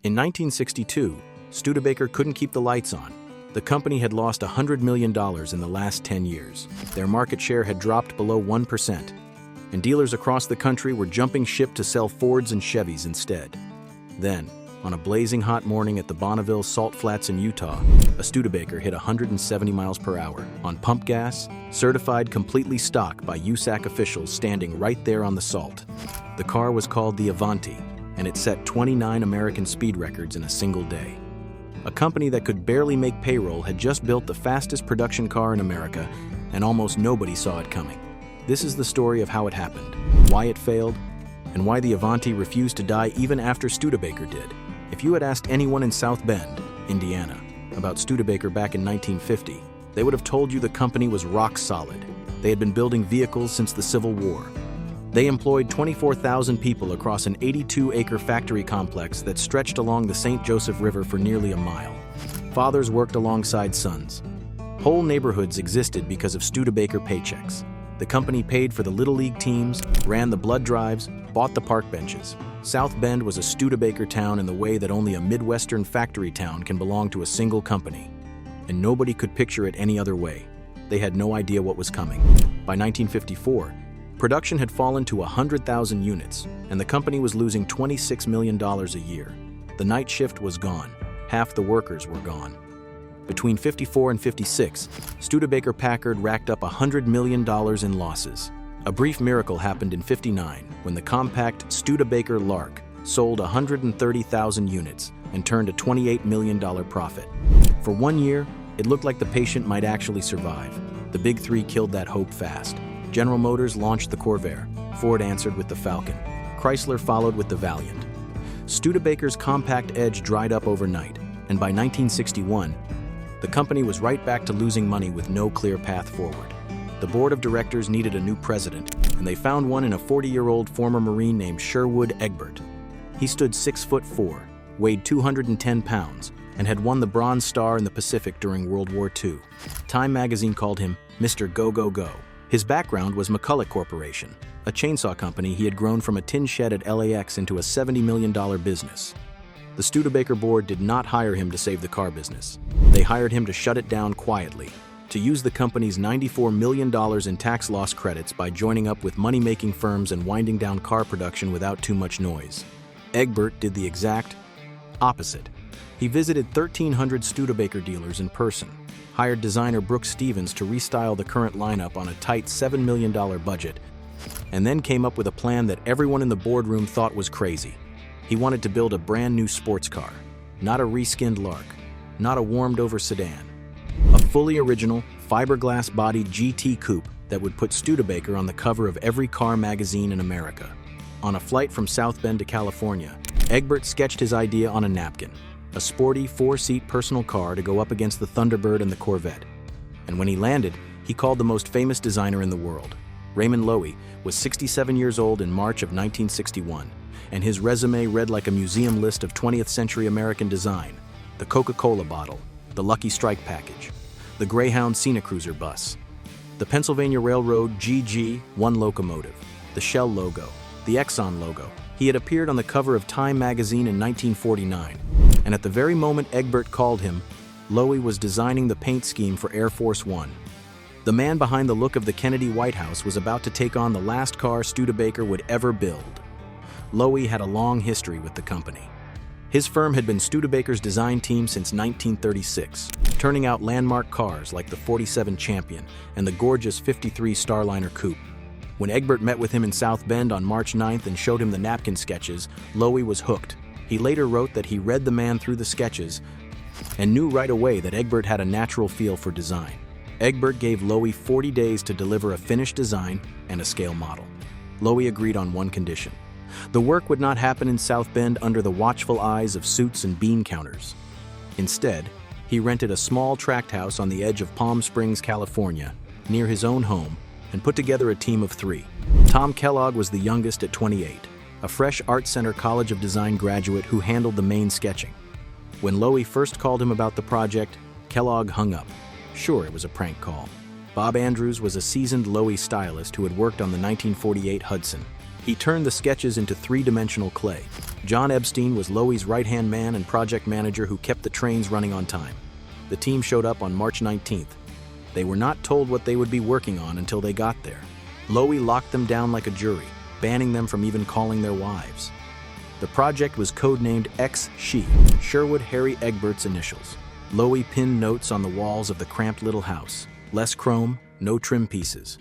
In 1962, Studebaker couldn't keep the lights on. The company had lost $100 million in the last 10 years. Their market share had dropped below 1%, and dealers across the country were jumping ship to sell Fords and Chevys instead. Then, on a blazing hot morning at the Bonneville salt flats in Utah, a Studebaker hit 170 miles per hour on pump gas, certified completely stock by USAC officials standing right there on the salt. The car was called the Avanti, and it set 29 American speed records in a single day. A company that could barely make payroll had just built the fastest production car in America, and almost nobody saw it coming. This is the story of how it happened, why it failed, and why the Avanti refused to die even after Studebaker did. If you had asked anyone in South Bend, Indiana, about Studebaker back in 1950, they would have told you the company was rock solid. They had been building vehicles since the Civil War. They employed 24,000 people across an 82-acre factory complex that stretched along the St. Joseph River for nearly a mile. Fathers worked alongside sons. Whole neighborhoods existed because of Studebaker paychecks. The company paid for the Little League teams, ran the blood drives, bought the park benches. South Bend was a Studebaker town in the way that only a Midwestern factory town can belong to a single company. And nobody could picture it any other way. They had no idea what was coming. By 1954, production had fallen to 100,000 units, and the company was losing $26 million a year. The night shift was gone. Half the workers were gone. Between 54 and 56, Studebaker Packard racked up $100 million in losses. A brief miracle happened in 59 when the compact Studebaker Lark sold 130,000 units and turned a $28 million profit. For 1 year, it looked like the patient might actually survive. The Big Three killed that hope fast. General Motors launched the Corvair, Ford answered with the Falcon, Chrysler followed with the Valiant. Studebaker's compact edge dried up overnight, and by 1961, the company was right back to losing money with no clear path forward. The board of directors needed a new president, and they found one in a 40-year-old former Marine named Sherwood Egbert. He stood 6'4", weighed 210 pounds, and had won the Bronze Star in the Pacific during World War II. Time magazine called him Mr. Go, Go, Go. His background was McCulloch Corporation, a chainsaw company he had grown from a tin shed at LAX into a $70 million business. The Studebaker board did not hire him to save the car business. They hired him to shut it down quietly, to use the company's $94 million in tax loss credits by joining up with money-making firms and winding down car production without too much noise. Egbert did the exact opposite. He visited 1,300 Studebaker dealers in person, hired designer Brooks Stevens to restyle the current lineup on a tight $7 million budget, and then came up with a plan that everyone in the boardroom thought was crazy. He wanted to build a brand new sports car, not a reskinned Lark, not a warmed-over sedan. A fully original, fiberglass-bodied GT coupe that would put Studebaker on the cover of every car magazine in America. On a flight from South Bend to California, Egbert sketched his idea on a napkin, a sporty 4-seat personal car to go up against the Thunderbird and the Corvette. And when he landed, he called the most famous designer in the world. Raymond Loewy was 67 years old in March of 1961, and his resume read like a museum list of 20th century American design: the Coca-Cola bottle, the Lucky Strike package, the Greyhound Cine-Cruiser bus, the Pennsylvania Railroad GG1 locomotive, the Shell logo, the Exxon logo. He had appeared on the cover of Time magazine in 1949, and at the very moment Egbert called him, Loewy was designing the paint scheme for Air Force One. The man behind the look of the Kennedy White House was about to take on the last car Studebaker would ever build. Loewy had a long history with the company. His firm had been Studebaker's design team since 1936, turning out landmark cars like the 47 Champion and the gorgeous 53 Starliner Coupe. When Egbert met with him in South Bend on March 9th and showed him the napkin sketches, Loewy was hooked. He later wrote that he read the man through the sketches and knew right away that Egbert had a natural feel for design. Egbert gave Loewy 40 days to deliver a finished design and a scale model. Loewy agreed on one condition. The work would not happen in South Bend under the watchful eyes of suits and bean counters. Instead, he rented a small tract house on the edge of Palm Springs, California, near his own home, and put together a team of 3. Tom Kellogg was the youngest at 28, a fresh Art Center College of Design graduate who handled the main sketching. When Loewy first called him about the project, Kellogg hung up. Sure, it was a prank call. Bob Andrews was a seasoned Loewy stylist who had worked on the 1948 Hudson. He turned the sketches into three-dimensional clay. John Epstein was Loewy's right-hand man and project manager who kept the trains running on time. The team showed up on March 19th. They were not told what they would be working on until they got there. Loewy locked them down like a jury, banning them from even calling their wives. The project was codenamed X-She, Sherwood Harry Egbert's initials. Loewy pinned notes on the walls of the cramped little house. Less chrome, no trim pieces.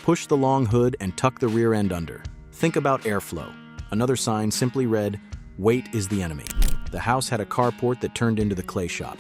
Push the long hood and tuck the rear end under. Think about airflow. Another sign simply read, "Weight is the enemy." The house had a carport that turned into the clay shop.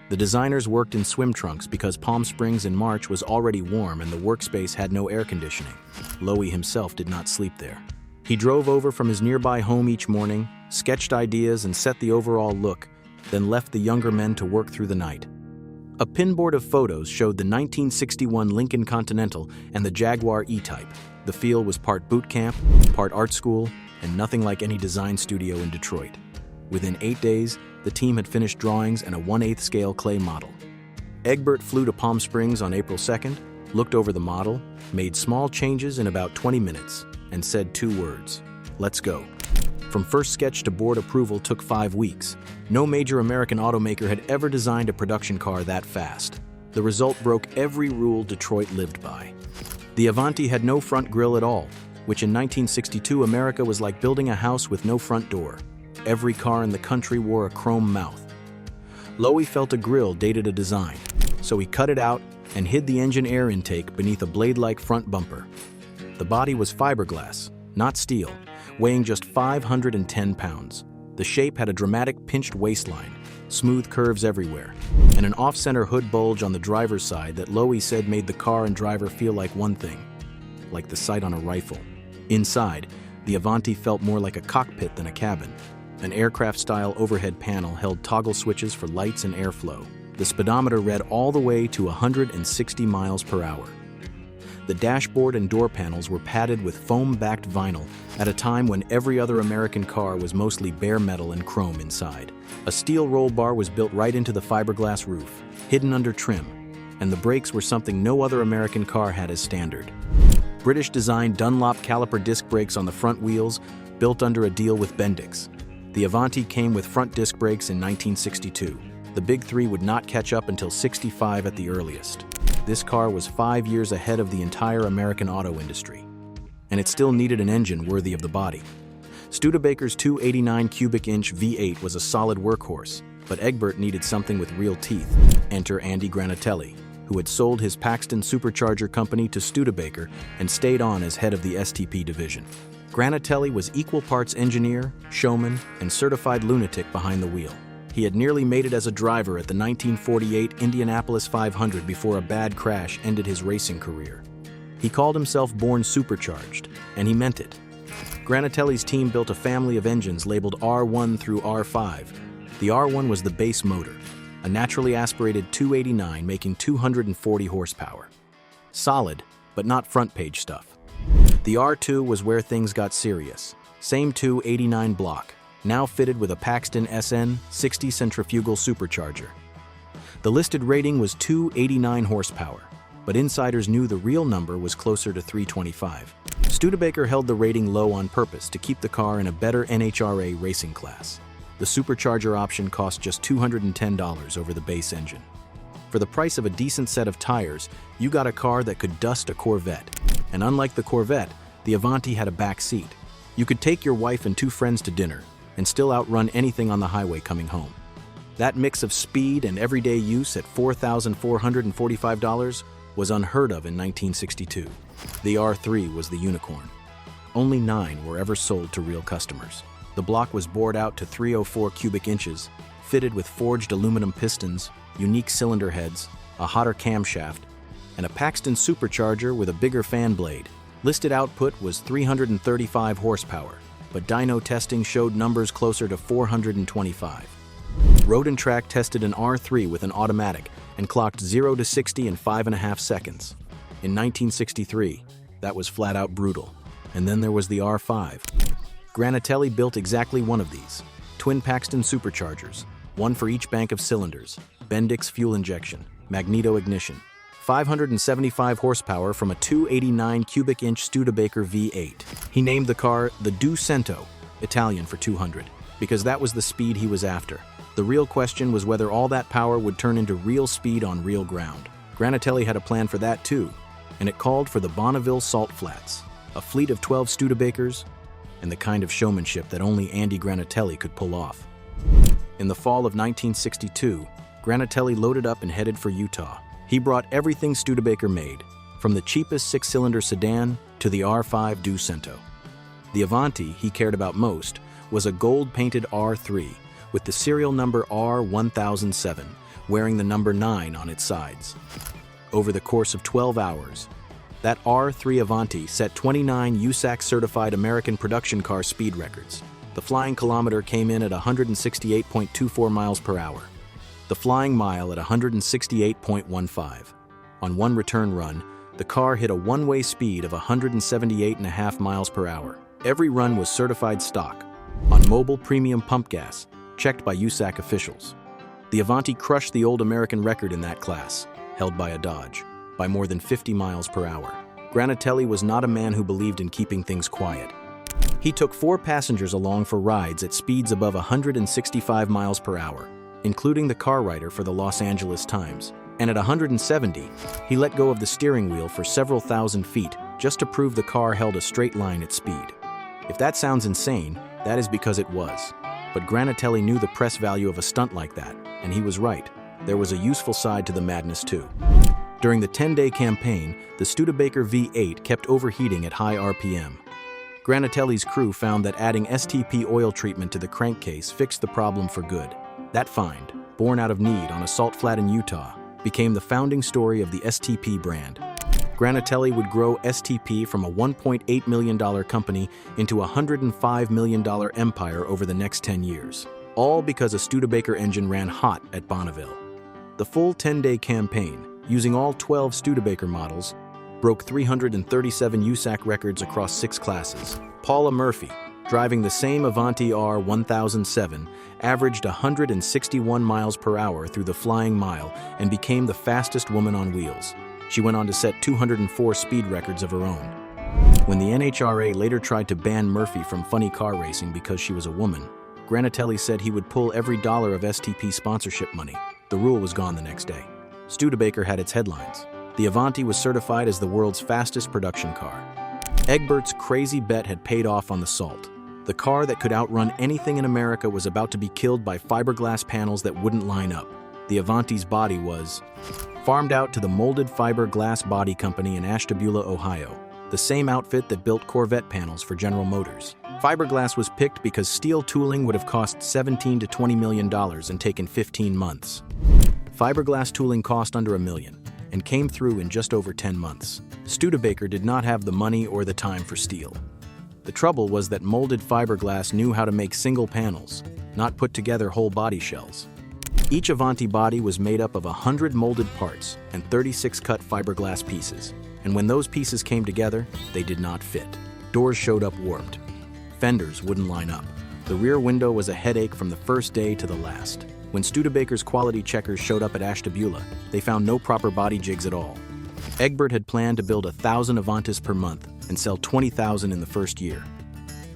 The designers worked in swim trunks because Palm Springs in March was already warm and the workspace had no air conditioning. Loewy himself did not sleep there. He drove over from his nearby home each morning, sketched ideas and set the overall look, then left the younger men to work through the night. A pinboard of photos showed the 1961 Lincoln Continental and the Jaguar E-Type. The feel was part boot camp, part art school, and nothing like any design studio in Detroit. Within 8 days, the team had finished drawings and a 1/8 scale clay model. Egbert flew to Palm Springs on April 2nd, looked over the model, made small changes in about 20 minutes, and said 2 words, "Let's go." From first sketch to board approval took 5 weeks. No major American automaker had ever designed a production car that fast. The result broke every rule Detroit lived by. The Avanti had no front grille at all, which in 1962 America was like building a house with no front door. Every car in the country wore a chrome mouth. Loewy felt a grille dated a design, so he cut it out and hid the engine air intake beneath a blade-like front bumper. The body was fiberglass, not steel, weighing just 510 pounds. The shape had a dramatic pinched waistline, smooth curves everywhere, and an off-center hood bulge on the driver's side that Loewy said made the car and driver feel like one thing, like the sight on a rifle. Inside, the Avanti felt more like a cockpit than a cabin. An aircraft-style overhead panel held toggle switches for lights and airflow. The speedometer read all the way to 160 miles per hour. The dashboard and door panels were padded with foam-backed vinyl at a time when every other American car was mostly bare metal and chrome inside. A steel roll bar was built right into the fiberglass roof, hidden under trim, and the brakes were something no other American car had as standard. British-designed Dunlop caliper disc brakes on the front wheels, built under a deal with Bendix. The Avanti came with front disc brakes in 1962. The Big Three would not catch up until '65 at the earliest. This car was 5 years ahead of the entire American auto industry. And it still needed an engine worthy of the body. Studebaker's 289 cubic inch V8 was a solid workhorse, but Egbert needed something with real teeth. Enter Andy Granatelli, who had sold his Paxton supercharger company to Studebaker and stayed on as head of the STP division. Granatelli was equal parts engineer, showman, and certified lunatic behind the wheel. He had nearly made it as a driver at the 1948 Indianapolis 500 before a bad crash ended his racing career. He called himself born supercharged, and he meant it. Granatelli's team built a family of engines labeled R1 through R5. The R1 was the base motor, a naturally aspirated 289 making 240 horsepower. Solid, but not front-page stuff. The R2 was where things got serious. Same 289 block, now fitted with a Paxton SN 60 centrifugal supercharger. The listed rating was 289 horsepower, but insiders knew the real number was closer to 325. Studebaker held the rating low on purpose to keep the car in a better NHRA racing class. The supercharger option cost just $210 over the base engine. For the price of a decent set of tires, you got a car that could dust a Corvette. And unlike the Corvette, the Avanti had a back seat. You could take your wife and 2 friends to dinner and still outrun anything on the highway coming home. That mix of speed and everyday use at $4,445 was unheard of in 1962. The R3 was the unicorn. Only 9 were ever sold to real customers. The block was bored out to 304 cubic inches, fitted with forged aluminum pistons, unique cylinder heads, a hotter camshaft, and a Paxton supercharger with a bigger fan blade. Listed output was 335 horsepower, but dyno testing showed numbers closer to 425. Road and Track tested an R3 with an automatic and clocked 0 to 60 in 5.5 seconds. In 1963, that was flat out brutal. And then there was the R5. Granatelli built exactly one of these. Twin Paxton superchargers, one for each bank of cylinders, Bendix fuel injection, magneto ignition, 575 horsepower from a 289 cubic inch Studebaker V8. He named the car the Duecento, Italian for 200, because that was the speed he was after. The real question was whether all that power would turn into real speed on real ground. Granatelli had a plan for that too, and it called for the Bonneville Salt Flats, a fleet of 12 Studebakers, and the kind of showmanship that only Andy Granatelli could pull off. In the fall of 1962, Granatelli loaded up and headed for Utah. He brought everything Studebaker made, from the cheapest six-cylinder sedan to the R5 Duecento. The Avanti he cared about most was a gold-painted R3 with the serial number R1007, wearing the number 9 on its sides. Over the course of 12 hours, that R3 Avanti set 29 USAC-certified American production car speed records. The flying kilometer came in at 168.24 miles per hour. The flying mile at 168.15. On one return run, the car hit a one-way speed of 178.5 miles per hour. Every run was certified stock, on mobile premium pump gas, checked by USAC officials. The Avanti crushed the old American record in that class, held by a Dodge, by more than 50 miles per hour. Granatelli was not a man who believed in keeping things quiet. He took 4 passengers along for rides at speeds above 165 miles per hour, including the car writer for the Los Angeles Times. And at 170, he let go of the steering wheel for several thousand feet just to prove the car held a straight line at speed. If that sounds insane, that is because it was. But Granatelli knew the press value of a stunt like that, and he was right. There was a useful side to the madness too. During the 10-day campaign, the Studebaker V8 kept overheating at high RPM. Granatelli's crew found that adding STP oil treatment to the crankcase fixed the problem for good. That find, born out of need on a salt flat in Utah, became the founding story of the STP brand. Granatelli would grow STP from a $1.8 million company into a $105 million empire over the next 10 years, all because a Studebaker engine ran hot at Bonneville. The full 10-day campaign, using all 12 Studebaker models, broke 337 USAC records across 6 classes. Paula Murphy, driving the same Avanti R1007, averaged 161 miles per hour through the flying mile and became the fastest woman on wheels. She went on to set 204 speed records of her own. When the NHRA later tried to ban Murphy from funny car racing because she was a woman, Granatelli said he would pull every dollar of STP sponsorship money. The rule was gone the next day. Studebaker had its headlines. The Avanti was certified as the world's fastest production car. Egbert's crazy bet had paid off on the Salt. The car that could outrun anything in America was about to be killed by fiberglass panels that wouldn't line up. The Avanti's body was farmed out to the Molded Fiberglass Body Company in Ashtabula, Ohio, the same outfit that built Corvette panels for General Motors. Fiberglass was picked because steel tooling would have cost $17 to $20 million and taken 15 months. Fiberglass tooling cost under $1 million and came through in just over 10 months. Studebaker did not have the money or the time for steel. The trouble was that molded fiberglass knew how to make single panels, not put together whole body shells. Each Avanti body was made up of 100 molded parts and 36 cut fiberglass pieces, and when those pieces came together, they did not fit. Doors showed up warped. Fenders wouldn't line up. The rear window was a headache from the first day to the last. When Studebaker's quality checkers showed up at Ashtabula, they found no proper body jigs at all. Egbert had planned to build 1,000 Avantis per month and sell 20,000 in the first year.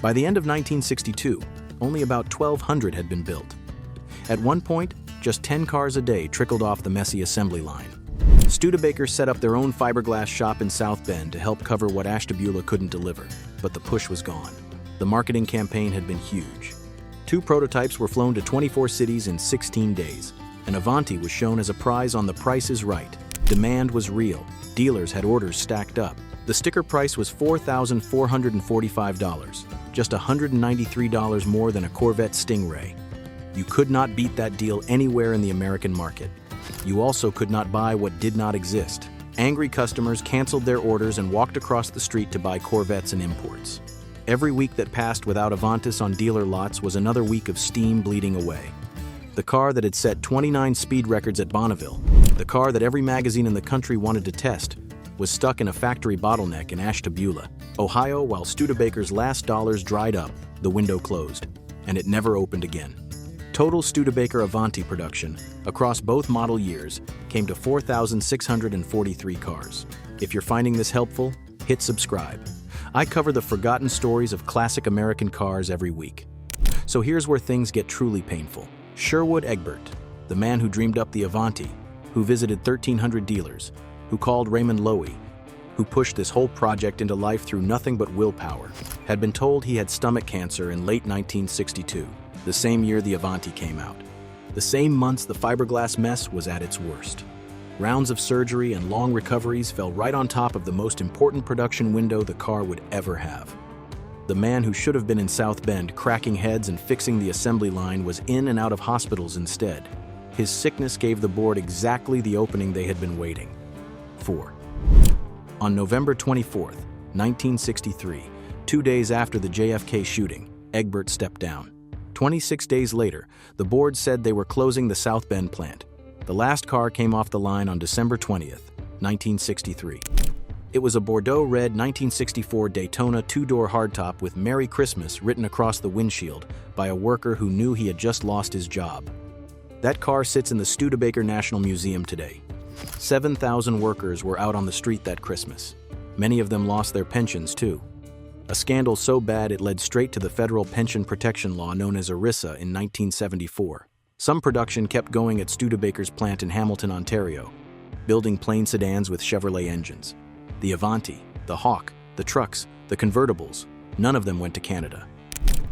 By the end of 1962, only about 1,200 had been built. At one point, just 10 cars a day trickled off the messy assembly line. Studebaker set up their own fiberglass shop in South Bend to help cover what Ashtabula couldn't deliver, but the push was gone. The marketing campaign had been huge. 2 prototypes were flown to 24 cities in 16 days. An Avanti was shown as a prize on The Price is Right. Demand was real. Dealers had orders stacked up. The sticker price was $4,445, just $193 more than a Corvette Stingray. You could not beat that deal anywhere in the American market. You also could not buy what did not exist. Angry customers canceled their orders and walked across the street to buy Corvettes and imports. Every week that passed without Avantis on dealer lots was another week of steam bleeding away. The car that had set 29 speed records at Bonneville, the car that every magazine in the country wanted to test, was stuck in a factory bottleneck in Ashtabula, Ohio. While Studebaker's last dollars dried up, the window closed, and it never opened again. Total Studebaker Avanti production across both model years came to 4,643 cars. If you're finding this helpful, hit subscribe. I cover the forgotten stories of classic American cars every week. So here's where things get truly painful. Sherwood Egbert, the man who dreamed up the Avanti, who visited 1,300 dealers, who called Raymond Loewy, who pushed this whole project into life through nothing but willpower, had been told he had stomach cancer in late 1962, the same year the Avanti came out. The same months the fiberglass mess was at its worst. Rounds of surgery and long recoveries fell right on top of the most important production window the car would ever have. The man who should have been in South Bend cracking heads and fixing the assembly line was in and out of hospitals instead. His sickness gave the board exactly the opening they had been waiting for. On November 24, 1963, 2 days after the JFK shooting, Egbert stepped down. 26 days later, the board said they were closing the South Bend plant. The last car came off the line on December 20th, 1963. It was a Bordeaux red 1964 Daytona two-door hardtop with Merry Christmas written across the windshield by a worker who knew he had just lost his job. That car sits in the Studebaker National Museum today. 7,000 workers were out on the street that Christmas. Many of them lost their pensions too. A scandal so bad it led straight to the federal pension protection law known as ERISA in 1974. Some production kept going at Studebaker's plant in Hamilton, Ontario, building plain sedans with Chevrolet engines. The Avanti, the Hawk, the trucks, the convertibles, none of them went to Canada.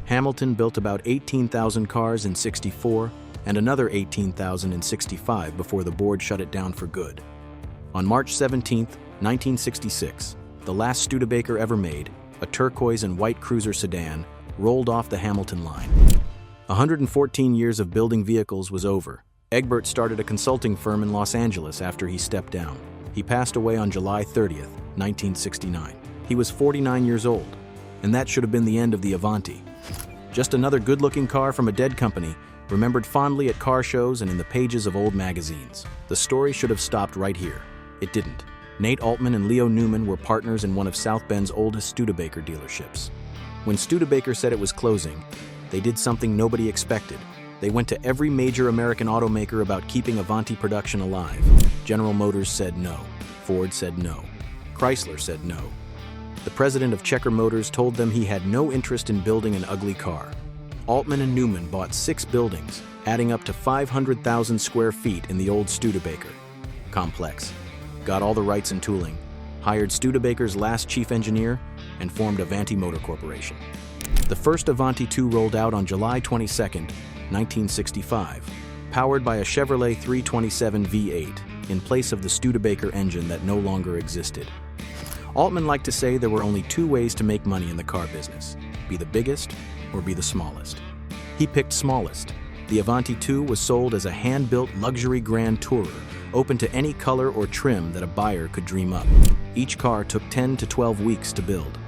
Hamilton built about 18,000 cars in '64 and another 18,000 in '65 before the board shut it down for good. On March 17, 1966, the last Studebaker ever made, a turquoise and white cruiser sedan, rolled off the Hamilton line. 114 years of building vehicles was over. Egbert started a consulting firm in Los Angeles after he stepped down. He passed away on July 30th, 1969. He was 49 years old, and that should have been the end of the Avanti. Just another good-looking car from a dead company, remembered fondly at car shows and in the pages of old magazines. The story should have stopped right here. It didn't. Nate Altman and Leo Newman were partners in one of South Bend's oldest Studebaker dealerships. When Studebaker said it was closing, they did something nobody expected. They went to every major American automaker about keeping Avanti production alive. General Motors said no. Ford said no. Chrysler said no. The president of Checker Motors told them he had no interest in building an ugly car. Altman and Newman bought 6 buildings, adding up to 500,000 square feet in the old Studebaker complex. Got all the rights and tooling, hired Studebaker's last chief engineer, and formed Avanti Motor Corporation. The first Avanti 2 rolled out on July 22, 1965, powered by a Chevrolet 327 V8 in place of the Studebaker engine that no longer existed. Altman liked to say there were only 2 ways to make money in the car business: be the biggest or be the smallest. He picked smallest. The Avanti 2 was sold as a hand-built luxury grand tourer, open to any color or trim that a buyer could dream up. Each car took 10 to 12 weeks to build.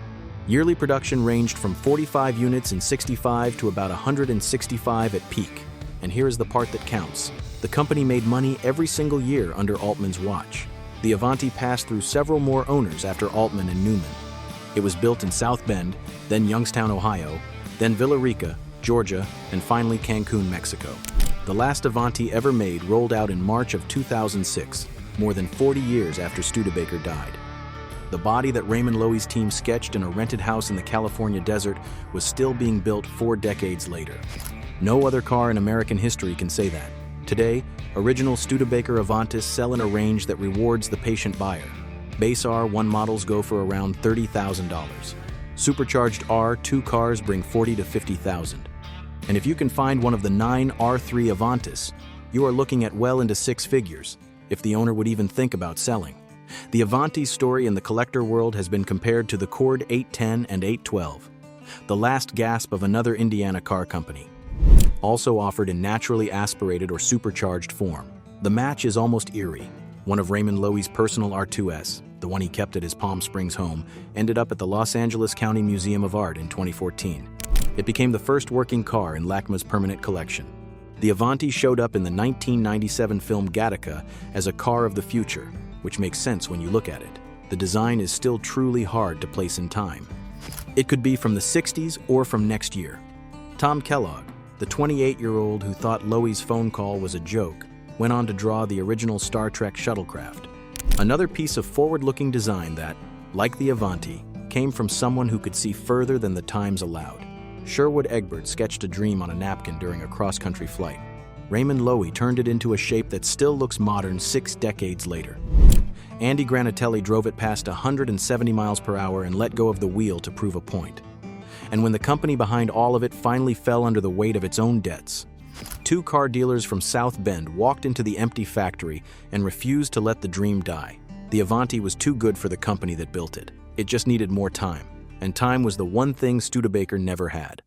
Yearly production ranged from 45 units in '65 to about 165 at peak. And here is the part that counts. The company made money every single year under Altman's watch. The Avanti passed through several more owners after Altman and Newman. It was built in South Bend, then Youngstown, Ohio, then Villa Rica, Georgia, and finally Cancun, Mexico. The last Avanti ever made rolled out in March of 2006, more than 40 years after Studebaker died. The body that Raymond Loewy's team sketched in a rented house in the California desert was still being built 4 decades later. No other car in American history can say that. Today, original Studebaker Avantis sell in a range that rewards the patient buyer. Base R1 models go for around $30,000. Supercharged R2 cars bring $40,000 to $50,000. And if you can find one of the 9 R3 Avantis, you are looking at well into 6 figures, if the owner would even think about selling. The Avanti's story in the collector world has been compared to the Cord 810 and 812, the last gasp of another Indiana car company, also offered in naturally aspirated or supercharged form. The match is almost eerie. One of Raymond Loewy's personal R2S, the one he kept at his Palm Springs home, ended up at the Los Angeles County Museum of Art in 2014. It became the first working car in LACMA's permanent collection. The Avanti showed up in the 1997 film Gattaca as a car of the future, which makes sense when you look at it. The design is still truly hard to place in time. It could be from the '60s or from next year. Tom Kellogg, The 28-year-old who thought Loewy's phone call was a joke went on to draw the original Star Trek shuttlecraft. Another piece of forward-looking design that, like the Avanti, came from someone who could see further than the times allowed. Sherwood Egbert sketched a dream on a napkin during a cross-country flight. Raymond Loewy turned it into a shape that still looks modern 6 decades later. Andy Granatelli drove it past 170 miles per hour and let go of the wheel to prove a point. And when the company behind all of it finally fell under the weight of its own debts, 2 car dealers from South Bend walked into the empty factory and refused to let the dream die. The Avanti was too good for the company that built it. It just needed more time, and time was the one thing Studebaker never had.